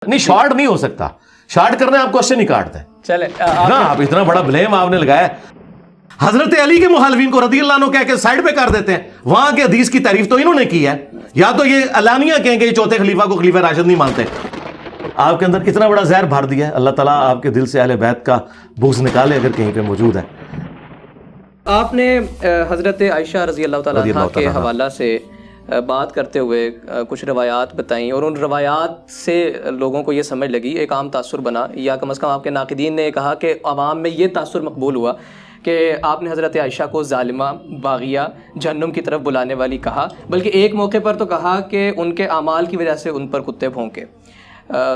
نہیں شارٹ نہیں ہو سکتا, شارٹ کرنے آپ کوشچن ہی کاٹتے ہیں. چلے نا آپ اتنا بڑا بلیم آپ نے لگایا, حضرت علی کے مخالفین کو رضی اللہ عنہ کہہ کے سائڈ پہ کر دیتے ہیں. وہاں کے حدیث کی تعریف تو انہوں نے کی ہے, یا تو یہ علانیہ کہیں کہ یہ چوتھے خلیفہ کو خلیفہ راشد نہیں مانتے. آپ کے اندر کتنا بڑا زہر بھر دیا ہے. اللہ تعالیٰ آپ کے دل سے اہل بیت کا بغض نکالے اگر کہیں پہ موجود ہے. آپ نے حضرت عائشہ رضی اللہ تعالیٰ عنہ کے حوالہ سے بات کرتے ہوئے کچھ روایات بتائیں, اور ان روایات سے لوگوں کو یہ سمجھ لگی, ایک عام تاثر بنا, یا کم از کم آپ کے ناقدین نے کہا کہ عوام میں یہ تاثر مقبول ہوا کہ آپ نے حضرت عائشہ کو ظالمہ, باغیہ, جہنم کی طرف بلانے والی کہا, بلکہ ایک موقع پر تو کہا کہ ان کے اعمال کی وجہ سے ان پر کتے بھونکے.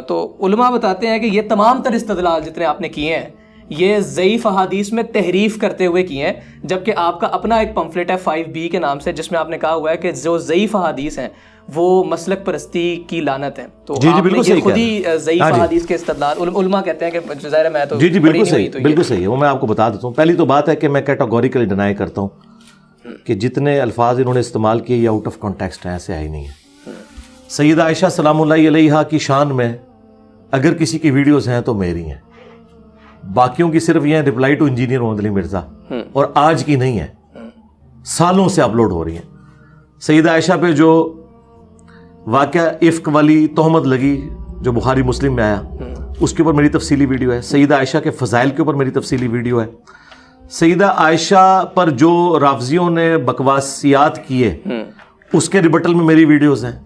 تو علماء بتاتے ہیں کہ یہ تمام تر استدلال جتنے آپ نے کیے ہیں یہ ضعیف احادیث میں تحریف کرتے ہوئے کیے ہیں, جبکہ آپ کا اپنا ایک پمفلٹ ہے 5B کے نام سے, جس میں آپ نے کہا ہوا ہے کہ جو ضعیف احادیث ہیں وہ مسلک پرستی کی لعنت ہیں. تو آپ نے یہ خود ہی ضعیف احادیث کے استدلال, علماء کہتے ہیں کہ ظاہر ہے میں تو جی بالکل صحیح, بالکل صحیح ہے. وہ میں آپ کو بتا دیتا ہوں. پہلی تو بات ہے کہ میں کیٹاگوریکلی ڈینائی کرتا ہوں کہ جتنے الفاظ انہوں نے استعمال کیے یہ آؤٹ آف کانٹیکسٹ ہیں, ایسے آئی نہیں ہے. سیدہ عائشہ سلام اللہ علیہا کی شان میں اگر کسی کی ویڈیوز ہیں تو میری ہیں, باقیوں کی صرف یہ ریپلائی ٹو انجینئر محمد علی مرزا, اور آج کی نہیں ہے, سالوں سے اپلوڈ ہو رہی ہیں. سیدہ عائشہ پہ جو واقعہ افک والی تہمت لگی جو بخاری مسلم میں آیا, اس کے اوپر میری تفصیلی ویڈیو ہے. سیدہ عائشہ کے فضائل کے اوپر میری تفصیلی ویڈیو ہے. سیدہ عائشہ پر جو رافضیوں نے بکواسیات کیے اس کے ریبٹل میں میری ویڈیوز ہیں.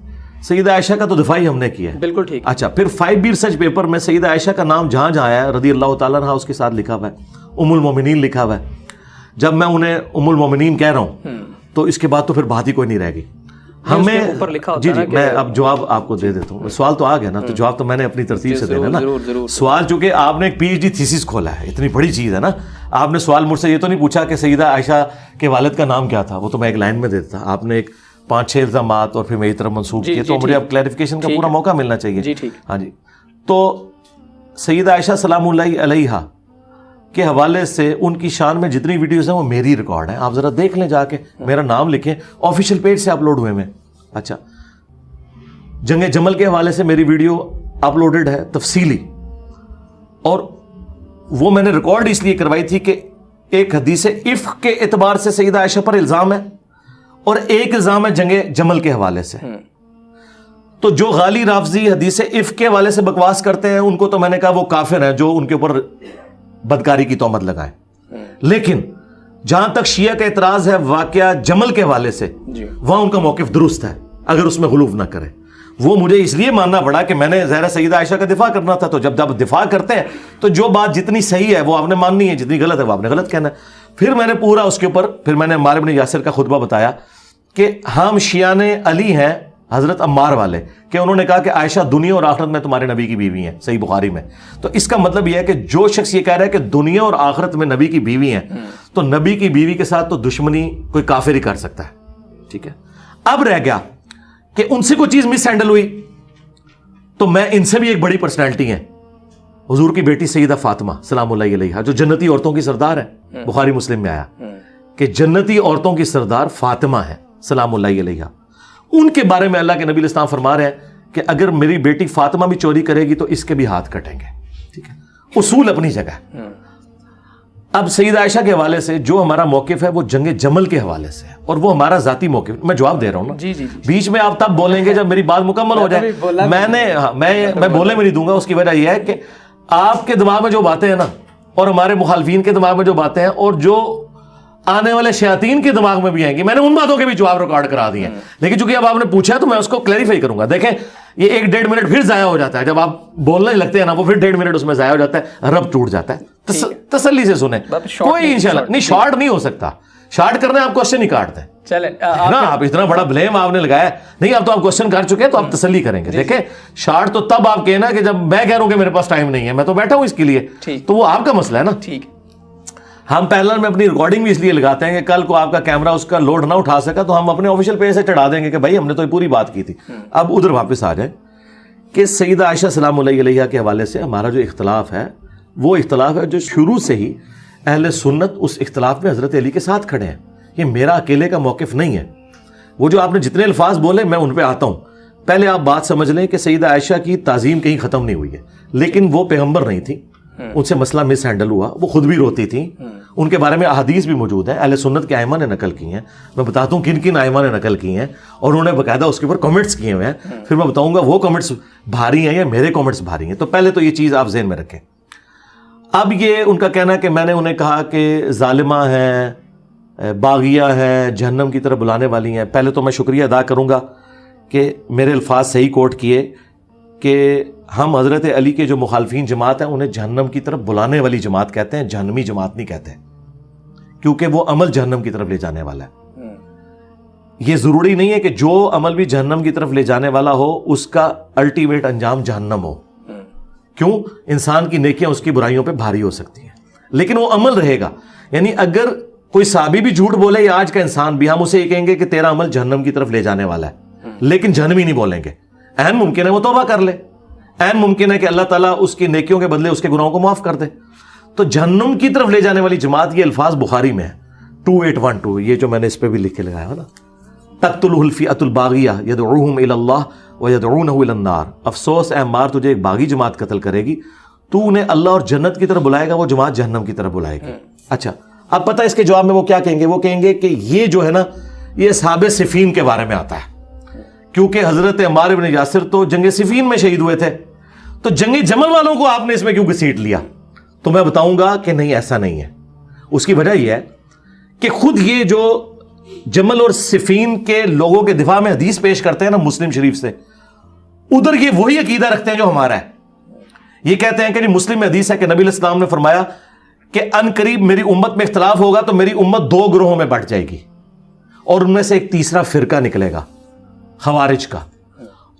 سیدہ عائشہ کا تو دفاع ہی ہم نے کیا ہے. بالکل ٹھیک. اچھا, پھر 5B ریسرچ پیپر میں سیدہ عائشہ کا نام جہاں جہاں آیا ہے رضی اللہ تعالیٰ عنہ اس کے ساتھ لکھا ہوا ہے, ام المومنین لکھا ہوا ہے. جب میں انہیں ام المومنین کہہ رہا ہوں تو اس کے بعد تو پھر بات ہی کوئی نہیں رہ گئی. ہمیں جی میں اب جواب آپ کو دے دیتا ہوں. سوال تو آ گیا نا, تو جواب تو میں نے اپنی ترتیب سے دینا نا. سوال چونکہ آپ نے ایک PhD تھیسس کھولا ہے, اتنی بڑی چیز ہے نا. آپ نے سوال مجھ سے یہ تو نہیں پوچھا کہ سیدہ عائشہ کے والد کا نام کیا تھا, وہ تو میں ایک لائن میں دیتا. آپ نے ایک 5-6 الزامات اور پھر میری طرف منسوخ کیے, تو مجھے اب کلیریفیکیشن کا پورا موقع ملنا چاہیے. جی ٹھیک. ہاں جی, تو سیدہ عائشہ سلام اللہ علیہا کے حوالے سے ان کی شان میں جتنی ویڈیوز ہیں وہ میری ریکارڈ ہیں. آپ ذرا دیکھ لیں, جا کے میرا نام لکھیں, آفیشیل پیج سے اپلوڈ ہوئے میں. اچھا, جنگ جمل کے حوالے سے میری ویڈیو اپلوڈڈ ہے تفصیلی, اور وہ میں نے ریکارڈ اس لیے کروائی تھی کہ ایک حدیث افک کے اعتبار سے سیدہ عائشہ پر الزام ہے اور ایک الزام ہے جنگ جمل کے حوالے سے. تو جو غالی رافضی حدیث افک کے حوالے سے بکواس کرتے ہیں ان کو تو میں نے کہا وہ کافر ہیں جو ان کے اوپر بدکاری کی تہمت لگائیں. لیکن جہاں تک شیعہ کا اعتراض ہے واقعہ جمل کے حوالے سے, وہاں ان کا موقف درست ہے اگر اس میں غلوف نہ کرے. وہ مجھے اس لیے ماننا پڑا کہ میں نے ظاہر سیدہ عائشہ کا دفاع کرنا تھا, تو جب دفاع کرتے ہیں تو جو بات جتنی صحیح ہے وہ آپ نے ماننی ہے, جتنی غلط ہے وہ آپ نے غلط کہنا ہے. پھر میں نے پورا اس کے اوپر پھر میں نے عمار بن یاسر کا خطبہ بتایا کہ ہم شیعان علی ہیں حضرت عمار والے, کہ انہوں نے کہا کہ عائشہ دنیا اور آخرت میں تمہارے نبی کی بیوی ہیں, صحیح بخاری میں. تو اس کا مطلب یہ ہے کہ جو شخص یہ کہہ رہا ہے کہ دنیا اور آخرت میں نبی کی بیوی ہیں, تو نبی کی بیوی کے ساتھ تو دشمنی کوئی کافر ہی کر سکتا ہے. ٹھیک ہے, اب رہ گیا کہ ان سے کوئی چیز مس ہینڈل ہوئی, تو میں ان سے بھی ایک بڑی پرسنالٹی ہیں, حضور کی بیٹی سیدہ فاطمہ سلام اللہ علیہا, جو جنتی عورتوں کی سردار ہے. بخاری مسلم میں آیا کہ جنتی عورتوں کی سردار فاطمہ ہے سلام اللہ علیہا. ان کے بارے میں اللہ کے نبی الاسلام فرما رہے ہیں کہ اگر میری بیٹی فاطمہ بھی چوری کرے گی تو اس کے بھی ہاتھ کٹیں گے. ٹھیک ہے, اصول اپنی جگہ. اب سیدہ عائشہ کے حوالے سے جو ہمارا موقف ہے وہ جنگ جمل کے حوالے سے ہے, اور وہ ہمارا ذاتی موقف. میں جواب دے رہا ہوں نا, جی بیچ میں آپ تب بولیں گے جب میری بات مکمل ہو جائے. میں بولنے میں نہیں دوں گا. اس کی وجہ یہ ہے کہ آپ کے دماغ میں جو باتیں ہیں نا, اور ہمارے مخالفین کے دماغ میں جو باتیں ہیں, اور جو آنے والے شیاطین کے دماغ میں بھی آئیں گی, میں نے ان باتوں کے بھی جواب ریکارڈ کرا دیے ہیں. لیکن چونکہ اب آپ نے پوچھا ہے تو میں اس کو کلیریفائی کروں گا. دیکھیں یہ 1-1.5 منٹ پھر ضائع ہو جاتا ہے, جب آپ بولنے لگتے ہیں نا وہ پھر 1.5 منٹ اس میں ضائع ہو جاتا ہے, رب ٹوٹ جاتا ہے. تسلی سے سنیں, کوئی انشاءاللہ نہیں, شارٹ نہیں ہو سکتا. شارٹ کرنے آپ کوشچن ہی کاٹتے ہیں. چلیں نا, آپ اتنا بڑا بلیم آپ نے لگایا نہیں, اب تو آپ کوشچن کر چکے ہیں تو آپ تسلی کریں گے. دیکھیں شارٹ تو تب آپ کہنا کہ جب میں کہہ رہا ہوں کہ میرے پاس ٹائم نہیں ہے, میں تو بیٹھا ہوں اس کے لیے, تو وہ آپ کا مسئلہ ہے نا. ٹھیک. ہم پیرلل میں اپنی ریکارڈنگ بھی اس لیے لگاتے ہیں کہ کل کو آپ کا کیمرہ اس کا لوڈ نہ اٹھا سکا تو ہم اپنے آفیشیل پیج سے چڑھا دیں گے کہ بھائی ہم نے تو یہ پوری بات کی تھی. اب ادھر واپس آ جائیں کہ سیدہ عائشہ سلام اللہ علیہا کے حوالے سے ہمارا جو اختلاف ہے وہ اختلاف ہے جو شروع سے ہی اہل سنت اس اختلاف میں حضرت علی کے ساتھ کھڑے ہیں. یہ میرا اکیلے کا موقف نہیں ہے. وہ جو آپ نے جتنے الفاظ بولے میں ان پہ آتا ہوں. پہلے آپ بات سمجھ لیں کہ سیدہ عائشہ کی تعظیم کہیں ختم نہیں ہوئی ہے، لیکن وہ پیغمبر نہیں تھی، ان سے مسئلہ مس ہینڈل ہوا، وہ خود بھی روتی تھیں، ان کے بارے میں احادیث بھی موجود ہیں، اہل سنت کے ائمہ نے نقل کی ہیں، میں بتاتا ہوں کن کن ائمہ نے نقل کی ہیں، اور انہوں نے باقاعدہ اس کے اوپر کمنٹس کیے ہوئے ہیں، پھر میں بتاؤں گا وہ کمنٹس بھاری ہیں یا میرے کمنٹس بھاری ہیں۔ تو پہلے تو یہ چیز آپ ذہن میں رکھیں۔ اب یہ ان کا کہنا ہے کہ میں نے انہیں کہا کہ ظالمہ ہیں، باغیہ ہیں، جہنم کی طرف بلانے والی ہیں۔ پہلے تو میں شکریہ ادا کروں گا کہ میرے الفاظ صحیح کوٹ کیے کہ ہم حضرت علی کے جو مخالفین جماعت ہیں انہیں جہنم کی طرف بلانے والی جماعت کہتے ہیں، جہنمی جماعت نہیں کہتے، کیونکہ وہ عمل جہنم کی طرف لے جانے والا ہے۔ یہ ضروری نہیں ہے کہ جو عمل بھی جہنم کی طرف لے جانے والا ہو اس کا الٹیمیٹ انجام جہنم ہو، کیوں؟ انسان کی نیکیاں اس کی برائیوں پہ بھاری ہو سکتی ہیں، لیکن وہ عمل رہے گا۔ یعنی اگر کوئی صحابی بھی جھوٹ بولے یا آج کا انسان بھی، ہم اسے یہ کہیں گے کہ تیرا عمل جہنم کی طرف لے جانے والا ہے، لیکن جہنمی نہیں بولیں گے۔ عین ممکن ہے وہ توبہ کر لے، عین ممکن ہے کہ اللہ تعالیٰ اس کی نیکیوں کے بدلے اس کے گناہوں کو معاف کر دے۔ تو جہنم کی طرف لے جانے والی جماعت، یہ الفاظ بخاری میں ہے 2812، یہ جو میں نے اس پہ بھی لکھ کے لگایا ہے نا، تقتلہ الفئۃ الباغیہ یدعوہم الی اللہ ویدعونہ الی النار۔ افسوس اے عمار، تجھے ایک باغی جماعت قتل کرے گی، تو انہیں اللہ اور جنت کی طرف بلائے گا، وہ جماعت جہنم کی طرف بلائے گی۔ اچھا، اب پتہ اس کے جواب میں وہ کیا کہیں گے؟ وہ کہیں گے کہ یہ جو ہے نا، یہ اصحاب صفین کے بارے میں آتا ہے، کیونکہ حضرت عمار بن یاسر تو جنگ صفین میں شہید ہوئے تھے، تو جنگ جمل والوں کو آپ نے اس میں کیوں گھسیٹ لیا؟ تو میں بتاؤں گا کہ نہیں، ایسا نہیں ہے۔ اس کی وجہ یہ ہے کہ خود یہ جو جمل اور صفین کے لوگوں کے دفاع میں حدیث پیش کرتے ہیں نا مسلم شریف سے، ادھر یہ وہی عقیدہ رکھتے ہیں جو ہمارا ہے۔ یہ کہتے ہیں کہ جی مسلم میں حدیث ہے کہ نبی علیہ السلام نے فرمایا کہ ان قریب میری امت میں اختلاف ہوگا تو میری امت 2 گروہوں میں بٹ جائے گی، اور ان میں سے ایک تیسرا فرقہ نکلے گا خوارج کا،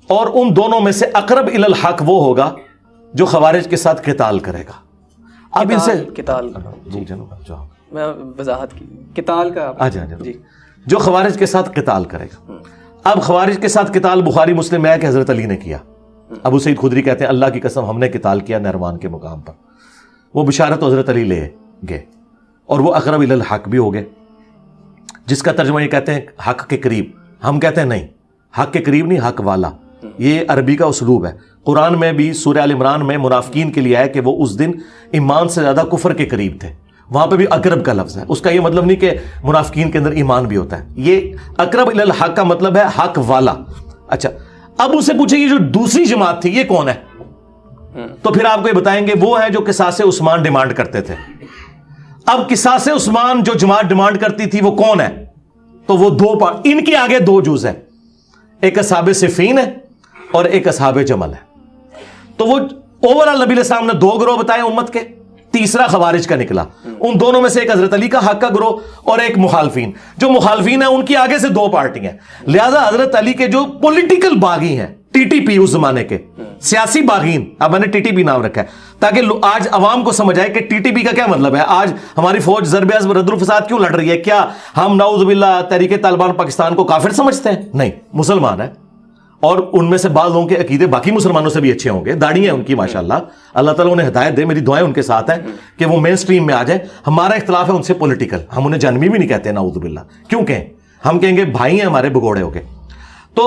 اور ان دونوں میں سے اقرب الی الحق وہ ہوگا جو خوارج کے ساتھ قتال کرے گا۔ اب ان سے قتال، جی جناب جواب میں وضاحت کی قتال کا جی، جو خوارج کے ساتھ قتال کرے گا۔ اب خوارج کے ساتھ قتال بخاری مسلم میں ہے کہ حضرت علی نے کیا۔ ابو سعید خدری کہتے ہیں اللہ کی قسم ہم نے قتال کیا نہروان کے مقام پر، وہ بشارت حضرت علی لے گئے، اور وہ اقرب الی الحق بھی ہو گئے، جس کا ترجمہ یہ کہتے ہیں حق کے قریب۔ ہم کہتے ہیں نہیں، حق کے قریب نہیں، حق والا۔ یہ عربی کا اسلوب ہے۔ قرآن میں بھی سورہ آل عمران میں منافقین کے لیے آیا کہ وہ اس دن ایمان سے زیادہ کفر کے قریب تھے، وہاں پہ بھی اقرب کا لفظ ہے۔ اس کا یہ مطلب نہیں کہ منافقین کے اندر ایمان بھی ہوتا ہے، یہ اقرب الی الحق کا مطلب ہے حق والا۔ اچھا، اب اسے پوچھیں یہ جو دوسری جماعت تھی یہ کون ہے؟ تو پھر آپ کو یہ بتائیں گے وہ ہے جو قصاص عثمان ڈیمانڈ کرتے تھے۔ اب قصاص عثمان جو جماعت ڈیمانڈ کرتی تھی وہ کون ہے؟ تو وہ ان کے آگے 2 جز ہیں، ایک اصحاب صفین ہے اور ایک اصحاب جمل ہے۔ تو وہ اوورال نبی علیہ السلام نے 2 گروہ بتائے امت کے، تیسرا خوارج کا نکلا۔ ان دونوں میں سے ایک حضرت علی کا حق کا گروہ اور ایک مخالفین۔ جو مخالفین ہیں ان کی آگے سے 2 پارٹی ہیں، لہذا حضرت علی کے جو پولیٹیکل باغی ہیں، ٹی ٹی پی اس زمانے کے سیاسی باغین، اب میں نے ٹی ٹی پی نام رکھا ہے تاکہ آج عوام کو سمجھ آئے کہ ٹی ٹی پی کا کیا مطلب ہے۔ آج ہماری فوج ضرب عزم رد الفساد کیوں لڑ رہی ہے؟ کیا ہم نعوذ باللہ تحریک طالبان پاکستان کو کافر سمجھتے ہیں؟ نہیں، مسلمان ہیں، اور ان میں سے بعض لوگوں کے عقیدے باقی مسلمانوں سے بھی اچھے ہوں گے، داڑھی ہیں ان کی ماشاءاللہ، اللہ تعالیٰ انہیں ہدایت دے، میری دعائیں ان کے ساتھ ہیں کہ وہ مین سٹریم میں آ جائیں۔ ہمارا اختلاف ہے ان سے پولیٹیکل، ہم انہیں جہنمی بھی نہیں کہتے نعوذ باللہ، کیوں کہیں؟ ہم کہیں گے بھائی ہیں ہمارے بگوڑے ہو کے۔ تو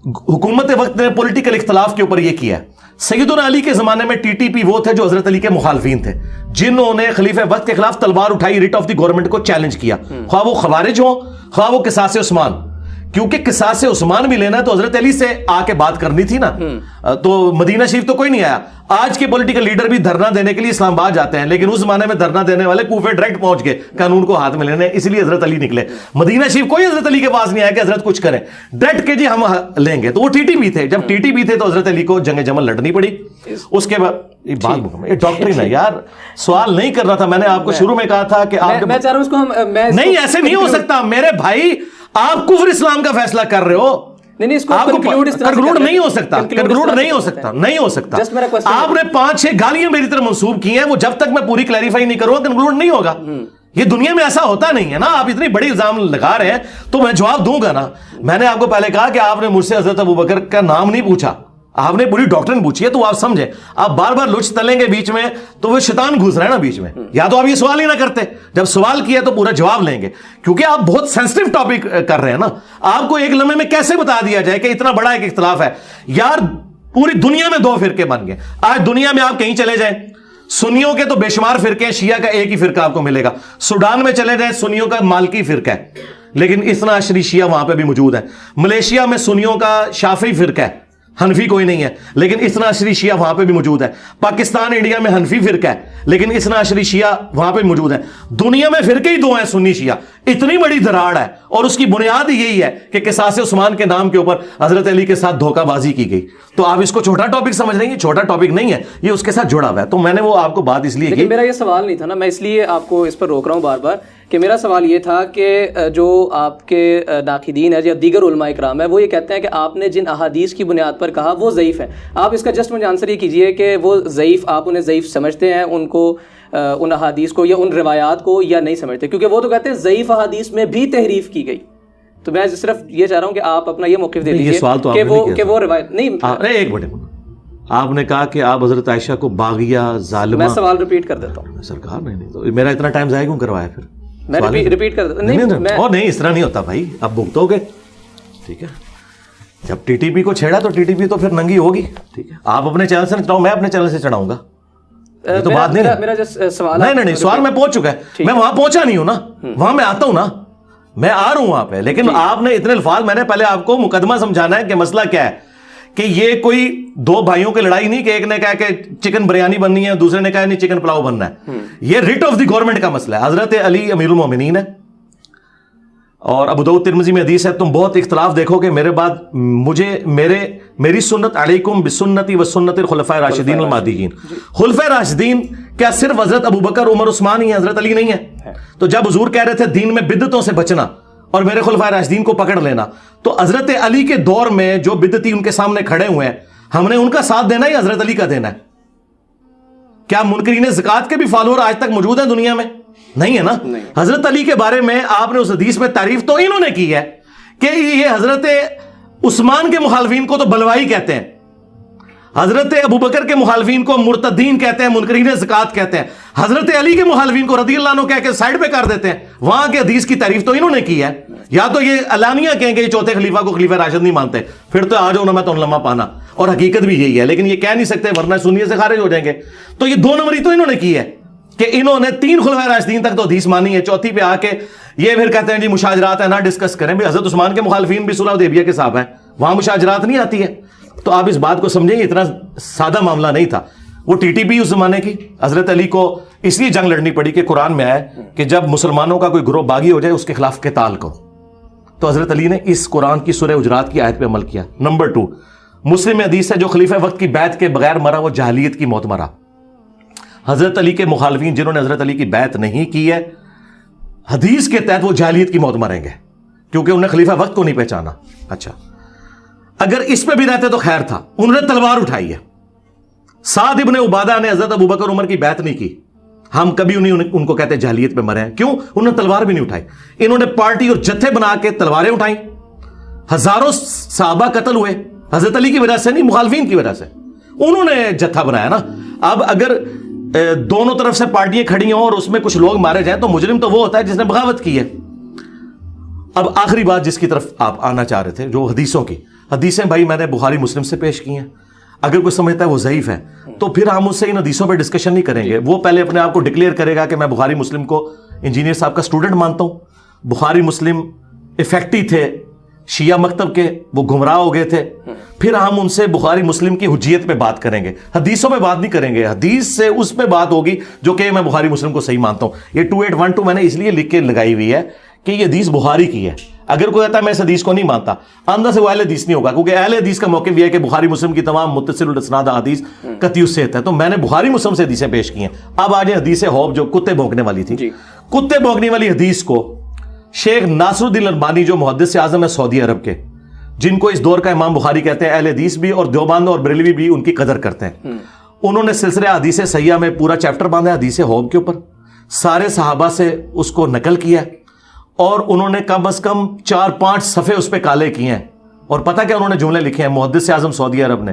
حکومت وقت نے پولیٹیکل اختلاف کے اوپر یہ کیا ہے۔ سیدنا علی کے زمانے میں ٹی ٹی پی وہ تھے جو حضرت علی کے مخالفین تھے، جنہوں نے خلیفہ وقت کے خلاف تلوار اٹھائی، ریٹ آف دی گورنمنٹ کو چیلنج کیا، خواہ وہ خوارج ہوں خواہ وہ قصاص عثمان، کیونکہ قصاص عثمان بھی لینا ہے تو حضرت علی سے آ کے بات کرنی تھی نا۔ تو مدینہ شریف تو کوئی نہیں آیا۔ آج کے پولیٹیکل لیڈر بھی دھرنا دینے کے لیے اسلام آباد جاتے ہیں، لیکن اس زمانے میں دھرنا دینے والے کوفے ڈائریکٹ پہنچ گئے قانون کو ہاتھ میں لینے، اس لیے حضرت علی نکلے۔ مدینہ شریف کوئی حضرت علی کے پاس نہیں آیا کہ حضرت کچھ کریں، ڈٹ کے جی ہم لیں گے۔ تو وہ ٹی ٹی پی تھے، جب ٹی ٹی پی تھے تو حضرت علی کو جنگ جمل لڑنی پڑی۔ اس کے بعد یہ بات یہ ڈاکٹرین ہے یار، سوال نہیں کر رہا تھا میں نے آپ کو شروع میں کہا تھا کہ آپ میں چاہ رہا ہوں اس کو ہم نہیں، ایسے نہیں ہو سکتا میرے بھائی، آپ کفر اسلام کا فیصلہ کر رہے ہو، نہیں اس کو کنکلوڈ نہیں ہو سکتا، کنکلوڈ نہیں ہو سکتا، نہیں ہو سکتا۔ آپ نے 5-6 گالیاں میری طرف منسوب کی ہیں، وہ جب تک میں پوری کلیریفائی نہیں کروں گا کنکلوڈ نہیں ہوگا۔ یہ دنیا میں ایسا ہوتا نہیں ہے نا، آپ اتنی بڑی الزام لگا رہے ہیں تو میں جواب دوں گا نا۔ میں نے آپ کو پہلے کہا کہ آپ نے مجھ سے حضرت ابوبکر کا نام نہیں پوچھا، آپ نے پوری ڈاکٹرن پوچھی ہے تو آپ سمجھیں. آپ بار بار لچ تلیں گے بیچ میں تو وہ شیطان گھس رہا ہے نا بیچ میں. یا تو آپ یہ سوال ہی نہ کرتے, جب سوال کیا تو پورا جواب لیں گے, کیونکہ آپ بہت سینسٹیو ٹاپک کر رہے ہیں نا. آپ کو ایک لمحے میں کیسے بتا دیا جائے کہ اتنا بڑا ایک اختلاف ہے یار. پوری دنیا میں 2 فرقے بن گئے. آج دنیا میں آپ کہیں چلے جائیں, سنیوں کے تو بے شمار فرقے ہیں, شیعہ کا ایک ہی فرقہ آپ کو ملے گا. سوڈان میں چلے جائیں, سنیوں کا مالکی فرقہ ہے, لیکن اثنا عشری شیعہ وہاں پہ بھی موجود ہے. ملیشیا میں سنیوں کا شافعی فرقہ ہے, حنفی کوئی نہیں ہے, لیکن اثنا عشری شیعہ وہاں پہ بھی موجود ہے. پاکستان انڈیا میں حنفی فرقہ ہے, لیکن اثنا عشری شیعہ وہاں پہ بھی موجود ہے. دنیا میں فرقے ہی 2 ہیں, سنی شیعہ. اتنی بڑی دراڑ ہے, اور اس کی بنیاد یہی ہے کہ قصاص عثمان کے نام کے اوپر حضرت علی کے ساتھ دھوکہ بازی کی گئی. تو آپ اس کو چھوٹا ٹاپک سمجھ رہے ہیں, یہ چھوٹا ٹاپک نہیں ہے, یہ اس کے ساتھ جڑا ہوا ہے. تو میں نے وہ آپ کو بات اس لیے کی. میرا یہ سوال نہیں تھا نا, میں اس لیے آپ کو اس پر روک رہا ہوں بار بار, کہ میرا سوال یہ تھا کہ جو آپ کے ناقدین ہیں یا دیگر علماء اکرام ہیں وہ یہ کہتے ہیں کہ آپ نے جن احادیث کی بنیاد پر کہا وہ ضعیف ہیں. آپ اس کا جسٹ مجھے آنسر یہ کیجئے کہ وہ ضعیف, آپ انہیں ضعیف سمجھتے ہیں, ان کو ان احادیث کو یا ان روایات کو, یا نہیں سمجھتے؟ کیونکہ وہ تو کہتے ہیں ضعیف احادیث میں بھی تحریف کی گئی. تو میں صرف یہ چاہ رہا ہوں کہ آپ اپنا یہ موقف دے دیجیے کہ وہ روایت نہیں. ایک منٹ, آپ نے کہا کہ آپ حضرت عائشہ کو باغیہ ظالمہ. میں سوال ریپیٹ کر دیتا ہوں سرکار. نہیں تو میرا اتنا ٹائم ضائع کیوں کروایا پھر؟ میں ریپیٹ کر دیتا ہوں. اور نہیں, اس طرح نہیں ہوتا بھائی, اب بھگتو گے. ٹھیک ہے, جب ٹی ٹی پی کو چھیڑا تو ٹی ٹی پی تو پھر ننگی ہوگی. ٹھیک ہے, آپ اپنے چینل سے چڑھاؤ, میں اپنے چینل سے چڑھاؤں گا. تو بات نہیں, میرا سوال نہیں, سوال میں پہنچ چکا ہے, میں وہاں پہنچا نہیں ہوں نا, وہاں میں آتا ہوں نا, میں آ رہا ہوں وہاں پہ. لیکن آپ نے اتنے الفاظ, میں نے پہلے آپ کو مقدمہ سمجھانا ہے کہ مسئلہ کیا ہے, کہ یہ کوئی 2 بھائیوں کی لڑائی نہیں کہ ایک نے کہا کہ چکن بریانی بننی ہے, دوسرے نے کہا نہیں چکن پلاؤ بننا ہے. یہ ریٹ آف دی گورنمنٹ کا مسئلہ ہے. حضرت علی امیر المومنین ہے, اور ابو داؤد ترمذی میں حدیث ہے, تم بہت اختلاف دیکھو گے میرے بعد, میری سنت علیکم بسنتی و سنت الخلفاء راشدین المہدیین. خلفاء راشدین کیا صرف حضرت ابو بکر, عمر, عثمان ہی ہیں, حضرت علی نہیں ہے؟ تو جب حضور کہہ رہے تھے دین میں بدعتوں سے بچنا اور میرے خلفاء راشدین کو پکڑ لینا, تو حضرت علی کے دور میں جو بدعتی ان کے سامنے کھڑے ہوئے ہیں, ہم نے ان کا ساتھ دینا یا حضرت علی کا دینا ہے؟ کیا منکرین زکات کے بھی فالوور آج تک موجود ہیں دنیا میں؟ نہیں ہے نا. حضرت علی کے بارے میں آپ نے اس حدیث میں تعریف تو انہوں نے کی ہے کہ یہ حضرت عثمان کے مخالفین کو تو بلوائی کہتے ہیں, حضرت ابو بکر کے مخالفین کو مرتدین کہتے ہیں, منکرین زکات کہتے ہیں, حضرت علی کے مخالفین کو رضی اللہ عنہ کہہ کے سائڈ پہ کر دیتے ہیں. وہاں کے حدیث کی تعریف تو انہوں نے کی ہے. یا تو یہ علانیہ کہیں کہ یہ چوتھے خلیفہ کو خلیفہ راشد نہیں مانتے, پھر تو آ جاؤ نا, میں تو لمحہ پانا, اور حقیقت بھی یہی ہے, لیکن یہ کہہ نہیں سکتے ورنہ سنیے سے خارج ہو جائیں گے. تو یہ 2 نمبری تو انہوں نے کی ہے کہ انہوں نے 3 خلفاء راشدین تک تو حدیث مانی ہے, چوتھی پہ آ کے یہ پھر کہتے ہیں جی مشاجرات ہیں, نہ ڈسکس کریں. بھی حضرت عثمان کے مخالفین بھی صلح حدیبیہ کے صاحب ہیں, وہاں مشاجرات نہیں آتی ہے. تو آپ اس بات کو سمجھیں, اتنا سادہ معاملہ نہیں تھا. وہ ٹی ٹی پی اس زمانے کی, حضرت علی کو اس لیے جنگ لڑنی پڑی کہ قرآن میں آئے کہ جب مسلمانوں کا کوئی گروہ باغی ہو جائے اس کے خلاف قتال کرو. تو حضرت علی نے اس قرآن کی سورہ حجرات کی آیت پہ عمل کیا. نمبر 2, مسلم حدیث ہے جو خلیفہ وقت کی بیعت کے بغیر مرا وہ جاہلیت کی موت مرا. حضرت علی کے مخالفین جنہوں نے حضرت علی کی بیعت نہیں کی ہے, حدیث کے تحت وہ جاہلیت کی موت مریں گے, کیونکہ انہیں خلیفہ وقت کو نہیں پہچانا. اچھا, اگر اس پہ بھی رہتے تو خیر تھا, انہوں نے تلوار اٹھائی ہے. سعد ابن عبادہ نے حضرت ابو بکر عمر کی بیعت نہیں کی, ہم کبھی ان کو کہتے جاہلیت پہ مرے ہیں. کیوں؟ انہوں نے تلوار بھی نہیں اٹھائی. انہوں نے پارٹی اور جتھے بنا کے تلواریں اٹھائیں, ہزاروں صحابہ قتل ہوئے, حضرت علی کی وجہ سے نہیں, مخالفین کی وجہ سے. انہوں نے جتھا بنایا نا. اب اگر دونوں طرف سے پارٹیاں کھڑی ہوں اور اس میں کچھ لوگ مارے جائیں تو مجرم تو وہ ہوتا ہے جس نے بغاوت کی ہے. اب آخری بات جس کی طرف آپ آنا چاہ رہے تھے, جو حدیثوں کی, حدیثیں بھائی میں نے بخاری مسلم سے پیش کی ہیں. اگر کوئی سمجھتا ہے وہ ضعیف ہے تو پھر ہم اس سے ان حدیثوں پہ ڈسکشن نہیں کریں گے. وہ پہلے اپنے آپ کو ڈکلیئر کرے گا کہ میں بخاری مسلم کو انجینئر صاحب کا اسٹوڈنٹ مانتا ہوں, بخاری مسلم افیکٹی تھے شیعہ مکتب کے, وہ گمراہ ہو گئے تھے. پھر ہم ان سے بخاری مسلم کی حجیت پہ بات کریں گے, حدیثوں پہ بات نہیں کریں گے. حدیث سے اس پہ بات ہوگی جو کہ میں بخاری مسلم کو صحیح مانتا ہوں. یہ 2812 میں نے اس لیے لکھ کے لگائی ہوئی ہے کہ یہ حدیث بخاری کی ہے. اگر کوئی کہتا ہے میں اس حدیث کو نہیں مانتا, اندر سے وہ اہل حدیث نہیں ہوگا, کیونکہ اہل حدیث کا موقف یہ ہے کہ بخاری مسلم کی تمام متصل الاسناد حدیث قطعی الصحت ہے. تو میں نے بخاری مسلم سے حدیثیں پیش کی ہیں. اب آج حدیث حوب جو کتے بھونکنے والی تھی, کتے بھونکنے والی حدیث کو شیخ ناصر الدین البانی جو محدث اعظم ہے سعودی عرب کے, جن کو اس دور کا امام بخاری کہتے ہیں, اہل حدیث بھی اور دیوبند اور بریلوی بھی ان کی قدر کرتے ہیں. انہوں نے سلسلہ حدیث صحیحہ میں پورا چیپٹر باندھا حدیث حوب کے اوپر, سارے صحابہ سے اس کو نقل کیا, اور انہوں نے کم از کم 4-5 صفحے اس پہ کالے کیے ہیں. اور پتہ کیا انہوں نے جملے لکھے ہیں محدث اعظم سعودی عرب نے,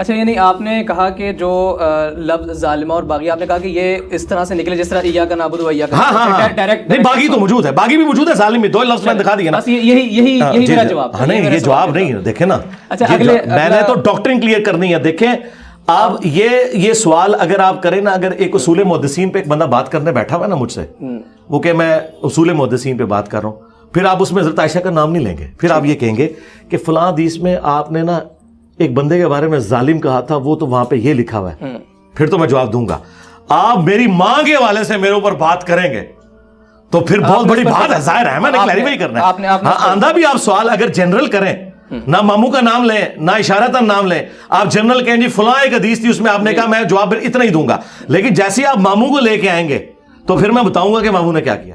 اچھا یعنی آپ نے کہا کہ جو لفظ ظالمہ اور باغی، آپ نے کہا کہ یہ اس طرح سے نکلے جس طرح ایاک نعبد و ایاک نستعین، ڈائریکٹ نہیں باغی تو موجود ہے، باغی بھی موجود ہے، ظالم بھی، دو لفظ میں دکھا دیا نا، بس یہی میرا جواب تھا۔ نہیں یہ جواب نہیں ہے، دیکھیں نا میں نے تو ڈاکٹرنگ کلیئر کرنی ہے۔ دیکھیں آپ یہ سوال اگر آپ کریں نا، اگر ایک اصول محدثین پہ ایک بندہ بات کرنے بیٹھا ہوا ہے نا مجھ سے، وہ کہ میں اصول محدثین پہ بات کر رہا ہوں، پھر آپ اس میں حضرت عائشہ کا نام نہیں لیں گے، پھر آپ یہ کہیں گے کہ فلاں حدیث میں آپ نے نا ایک بندے کے بارے میں ظالم کہا تھا، وہ تو وہاں پہ یہ لکھا ہوا ہے، پھر تو میں جواب دوں گا۔ آپ میری ماں کے حوالے سے میرے اوپر بات کریں گے تو پھر بہت بڑی بات ہے، ظاہر ہے میں نے کلیریفائی کرنا ہے۔ ہاں آندہ بھی آپ سوال اگر جنرل کریں، نہ ماموں کا نام لیں نہ اشارتاً نام لیں، آپ جنرل کہیں جی فلاں ایک حدیث تھی اس میں آپ نے کہا، میں جواب اتنا ہی دوں گا، لیکن جیسے آپ ماموں کو لے کے آئیں گے تو پھر میں بتاؤں گا کہ ماموں نے کیا کیا۔